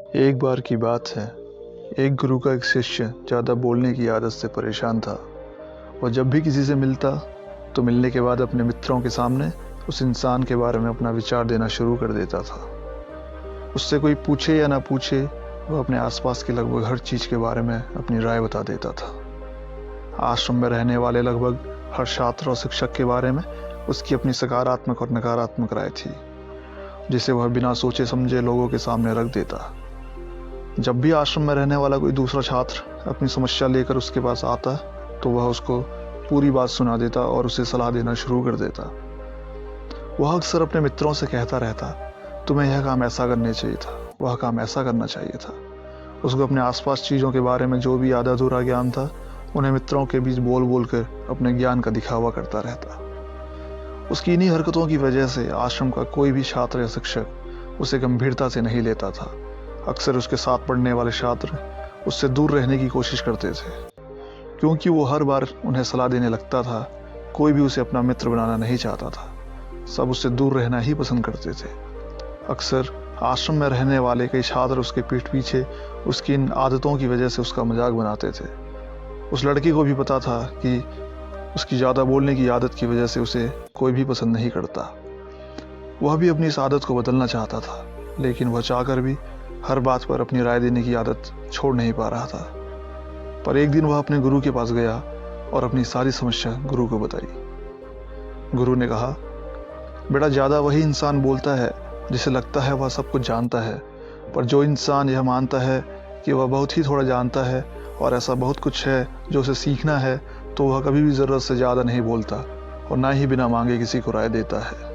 एक बार की बात है। एक गुरु का एक शिष्य ज़्यादा बोलने की आदत से परेशान था। वह जब भी किसी से मिलता तो मिलने के बाद अपने मित्रों के सामने उस इंसान के बारे में अपना विचार देना शुरू कर देता था। उससे कोई पूछे या ना पूछे, वह अपने आसपास की लगभग हर चीज़ के बारे में अपनी राय बता देता था। आश्रम में रहने वाले लगभग हर छात्र और शिक्षक के बारे में उसकी अपनी सकारात्मक और नकारात्मक राय थी, जिसे वह बिना सोचे समझे लोगों के सामने रख देता। जब भी आश्रम में रहने वाला कोई दूसरा छात्र अपनी समस्या लेकर उसके पास आता तो वह उसको पूरी बात सुना देता और उसे सलाह देना शुरू कर देता। वह अक्सर अपने मित्रों से कहता रहता, तुम्हें यह काम ऐसा करना चाहिए था, वह काम ऐसा करना चाहिए था। उसको अपने आसपास चीज़ों के बारे में जो भी आधा अधूरा ज्ञान था, उन्हें मित्रों के बीच बोल बोल कर अपने ज्ञान का दिखावा करता रहता। उसकी इन्हीं हरकतों की वजह से आश्रम का कोई भी छात्र या शिक्षक उसे गंभीरता से नहीं लेता था। अक्सर उसके साथ पढ़ने वाले छात्र उससे दूर रहने की कोशिश करते थे, क्योंकि वो हर बार उन्हें सलाह देने लगता था। कोई भी उसे अपना मित्र बनाना नहीं चाहता था, सब उससे दूर रहना ही पसंद करते थे। अक्सर आश्रम में रहने वाले कई छात्र उसके पीठ पीछे उसकी इन आदतों की वजह से उसका मजाक बनाते थे। उस लड़की को भी पता था कि उसकी ज़्यादा बोलने की आदत की वजह से उसे कोई भी पसंद नहीं करता। वह भी अपनी इस आदत को बदलना चाहता था, लेकिन वह चाहकर भी हर बात पर अपनी राय देने की आदत छोड़ नहीं पा रहा था। पर एक दिन वह अपने गुरु के पास गया और अपनी सारी समस्या गुरु को बताई। गुरु ने कहा, बेटा, ज़्यादा वही इंसान बोलता है जिसे लगता है वह सब कुछ जानता है, पर जो इंसान यह मानता है कि वह बहुत ही थोड़ा जानता है और ऐसा बहुत कुछ है जो उसे सीखना है, तो वह कभी भी ज़रूरत से ज़्यादा नहीं बोलता और ना ही बिना मांगे किसी को राय देता है।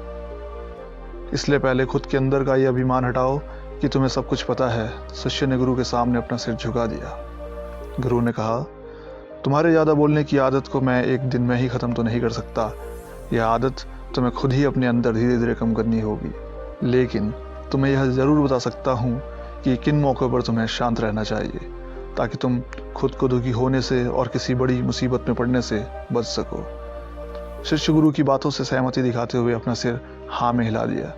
इसलिए पहले खुद के अंदर का यह अभिमान हटाओ कि तुम्हें सब कुछ पता है। शिष्य ने गुरु के सामने अपना सिर झुका दिया। गुरु ने कहा, तुम्हारे ज़्यादा बोलने की आदत को मैं एक दिन में ही ख़त्म तो नहीं कर सकता। यह आदत तुम्हें खुद ही अपने अंदर धीरे धीरे कम करनी होगी, लेकिन तुम्हें यह ज़रूर बता सकता हूँ कि किन मौक़ों पर तुम्हें शांत रहना चाहिए, ताकि तुम खुद को दुखी होने से और किसी बड़ी मुसीबत में पड़ने से बच सको। शिष्य गुरु की बातों से सहमति दिखाते हुए अपना सिर हाँ में हिला दिया।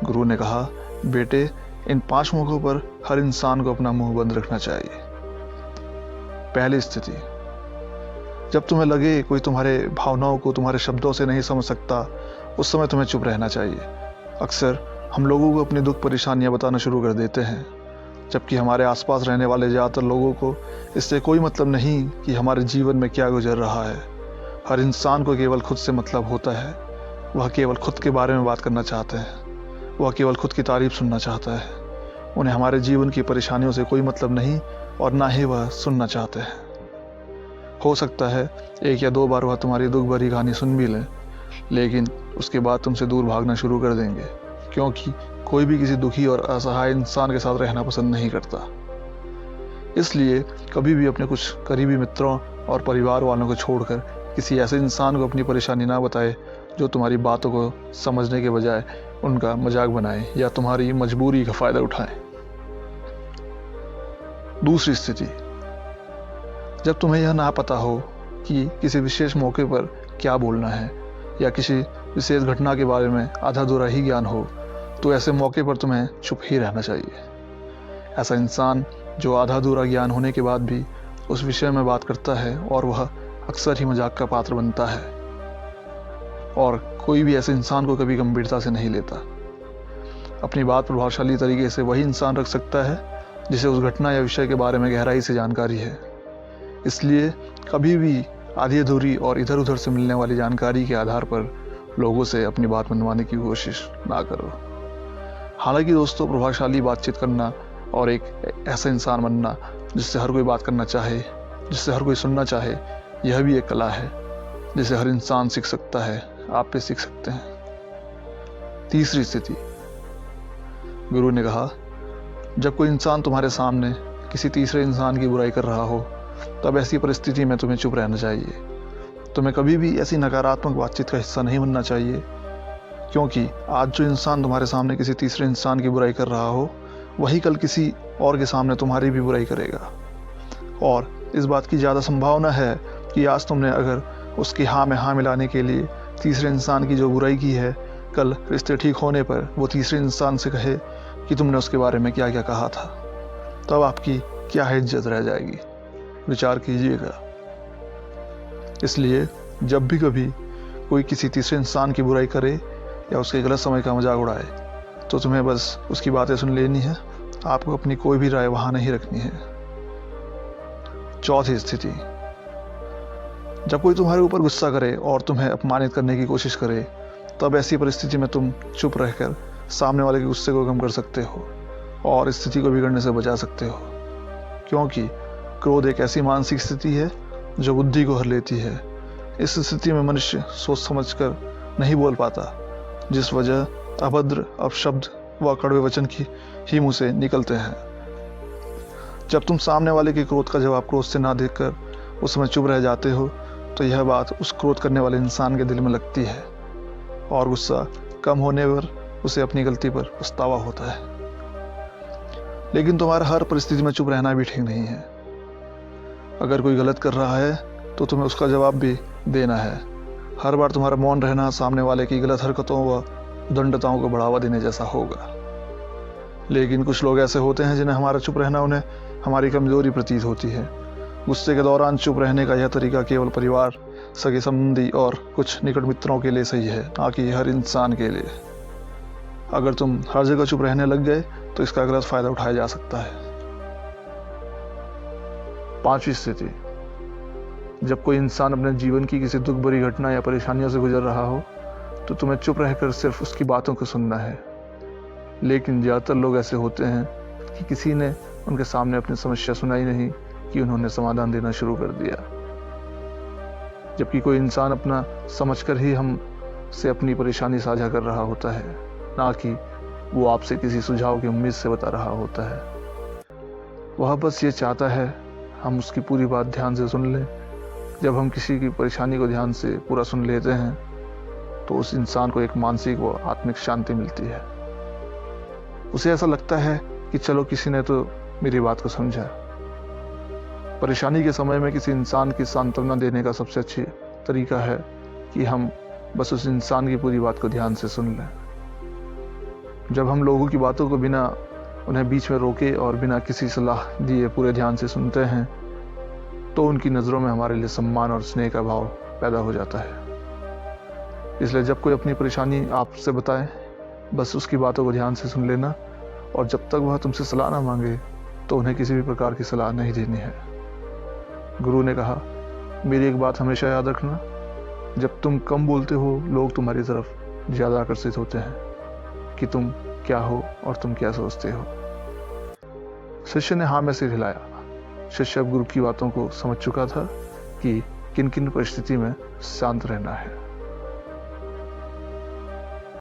गुरु ने कहा, बेटे, इन 5 मौक़ों पर हर इंसान को अपना मुंह बंद रखना चाहिए। पहली स्थिति, जब तुम्हें लगे कोई तुम्हारे भावनाओं को तुम्हारे शब्दों से नहीं समझ सकता, उस समय तुम्हें चुप रहना चाहिए। अक्सर हम लोगों को अपनी दुख परेशानियां बताना शुरू कर देते हैं, जबकि हमारे आसपास रहने वाले ज़्यादातर लोगों को इससे कोई मतलब नहीं कि हमारे जीवन में क्या गुजर रहा है। हर इंसान को केवल खुद से मतलब होता है। वह केवल खुद के बारे में बात करना चाहते हैं, वह केवल खुद की तारीफ सुनना चाहता है। उन्हें हमारे जीवन की परेशानियों से कोई मतलब नहीं और ना ही वह सुनना चाहते हैं। हो सकता है 1 या 2 बार वह तुम्हारी दुख भरी कहानी सुन भी लें, लेकिन उसके बाद तुमसे दूर भागना शुरू कर देंगे, क्योंकि कोई भी किसी दुखी और असहाय इंसान के साथ रहना पसंद नहीं करता। इसलिए कभी भी अपने कुछ करीबी मित्रों और परिवार वालों को छोड़कर किसी ऐसे इंसान को अपनी परेशानी ना बताए जो तुम्हारी बातों को समझने के बजाय उनका मजाक बनाए या तुम्हारी मजबूरी का फायदा उठाए। दूसरी स्थिति, जब तुम्हें यह ना पता हो कि किसी विशेष मौके पर क्या बोलना है या किसी विशेष घटना के बारे में आधा अधूरा ही ज्ञान हो, तो ऐसे मौके पर तुम्हें चुप ही रहना चाहिए। ऐसा इंसान जो आधा अधूरा ज्ञान होने के बाद भी उस विषय में बात करता है और वह अक्सर ही मजाक का पात्र बनता है, और कोई भी ऐसे इंसान को कभी गंभीरता से नहीं लेता। अपनी बात प्रभावशाली तरीके से वही इंसान रख सकता है जिसे उस घटना या विषय के बारे में गहराई से जानकारी है। इसलिए कभी भी आधी अधूरी और इधर उधर से मिलने वाली जानकारी के आधार पर लोगों से अपनी बात मनवाने की कोशिश ना करो। हालांकि दोस्तों, प्रभावशाली बातचीत करना और एक ऐसा इंसान बनना जिससे हर कोई बात करना चाहे, जिससे हर कोई सुनना चाहे, यह भी एक कला है जिसे हर इंसान सीख सकता है। आप भी सीख सकते हैं। तीसरी स्थिति, गुरु ने कहा, जब कोई इंसान तुम्हारे सामने किसी तीसरे इंसान की बुराई कर रहा हो, तब ऐसी परिस्थिति में तुम्हें चुप रहना चाहिए। तुम्हें कभी भी ऐसी नकारात्मक बातचीत का हिस्सा नहीं बनना चाहिए, क्योंकि आज जो इंसान तुम्हारे सामने किसी तीसरे इंसान की बुराई कर रहा हो, वही कल किसी और के सामने तुम्हारी भी बुराई करेगा। और इस बात की ज़्यादा संभावना है कि आज तुमने अगर उसकी हाँ में हाँ मिलाने के लिए तीसरे इंसान की जो बुराई की है, कल रिश्ते ठीक होने पर वो तीसरे इंसान से कहे कि तुमने उसके बारे में क्या क्या कहा था। तब आपकी क्या इज्जत रह जाएगी, विचार कीजिएगा। इसलिए जब भी कभी कोई किसी तीसरे इंसान की बुराई करे या उसके गलत समय का मजाक उड़ाए, तो तुम्हें बस उसकी बातें सुन लेनी है, आपको अपनी कोई भी राय वहां नहीं रखनी है। चौथी स्थिति, जब कोई तुम्हारे ऊपर गुस्सा करे और तुम्हें अपमानित करने की कोशिश करे, तब ऐसी परिस्थिति में तुम चुप रहकर सामने वाले के गुस्से को कम कर सकते हो और स्थिति को बिगड़ने से बचा सकते हो, क्योंकि क्रोध एक ऐसी मानसिक स्थिति है जो बुद्धि को हर लेती है। इस स्थिति में मनुष्य सोच समझकर नहीं बोल पाता, जिस वजह अभद्र अपशब्द व कड़वे वचन की ही मुंह से निकलते हैं। जब तुम सामने वाले के क्रोध का जवाब क्रोध से ना देकर उस समय चुप रह जाते हो, तो यह बात उस क्रोध करने वाले इंसान के दिल में लगती है और गुस्सा कम होने पर उसे अपनी गलती पर पछतावा होता है। लेकिन तुम्हारा हर परिस्थिति में चुप रहना भी ठीक नहीं है। अगर कोई गलत कर रहा है तो तुम्हें उसका जवाब भी देना है। हर बार तुम्हारा मौन रहना सामने वाले की गलत हरकतों व उद्दंडताओं को बढ़ावा देने जैसा होगा। लेकिन कुछ लोग ऐसे होते हैं जिन्हें हमारा चुप रहना उन्हें हमारी कमजोरी प्रतीत होती है। गुस्से के दौरान चुप रहने का यह तरीका केवल परिवार, सगे संबंधी और कुछ निकट मित्रों के लिए सही है, ना कि हर इंसान के लिए। अगर तुम हर जगह चुप रहने लग गए तो इसका गलत फायदा उठाया जा सकता है। पांचवी स्थिति, जब कोई इंसान अपने जीवन की किसी दुख भरी घटना या परेशानियों से गुजर रहा हो, तो तुम्हें चुप रहकर सिर्फ उसकी बातों को सुनना है। लेकिन ज़्यादातर लोग ऐसे होते हैं कि किसी ने उनके सामने अपनी समस्या सुनाई नहीं कि उन्होंने समाधान देना शुरू कर दिया। जबकि कोई इंसान अपना समझकर ही हम से अपनी परेशानी साझा कर रहा होता है, ना कि वो आपसे किसी सुझाव की उम्मीद से बता रहा होता है। वह बस ये चाहता है हम उसकी पूरी बात ध्यान से सुन लें। जब हम किसी की परेशानी को ध्यान से पूरा सुन लेते हैं, तो उस इंसान को एक मानसिक व आत्मिक शांति मिलती है। उसे ऐसा लगता है कि चलो किसी ने तो मेरी बात को समझा। परेशानी के समय में किसी इंसान की सांत्वना देने का सबसे अच्छा तरीका है कि हम बस उस इंसान की पूरी बात को ध्यान से सुन लें। जब हम लोगों की बातों को बिना उन्हें बीच में रोके और बिना किसी सलाह दिए पूरे ध्यान से सुनते हैं, तो उनकी नज़रों में हमारे लिए सम्मान और स्नेह का भाव पैदा हो जाता है। इसलिए जब कोई अपनी परेशानी आपसे बताए, बस उसकी बातों को ध्यान से सुन लेना, और जब तक वह तुमसे सलाह ना मांगे तो उन्हें किसी भी प्रकार की सलाह नहीं देनी है। गुरु ने कहा, मेरी एक बात हमेशा याद रखना, जब तुम कम बोलते हो, लोग तुम्हारी तरफ ज़्यादा आकर्षित होते हैं कि तुम क्या हो और तुम क्या सोचते हो। शिष्य ने हाँ में सिर हिलाया। शिष्य अब गुरु की बातों को समझ चुका था कि किन किन परिस्थिति में शांत रहना है।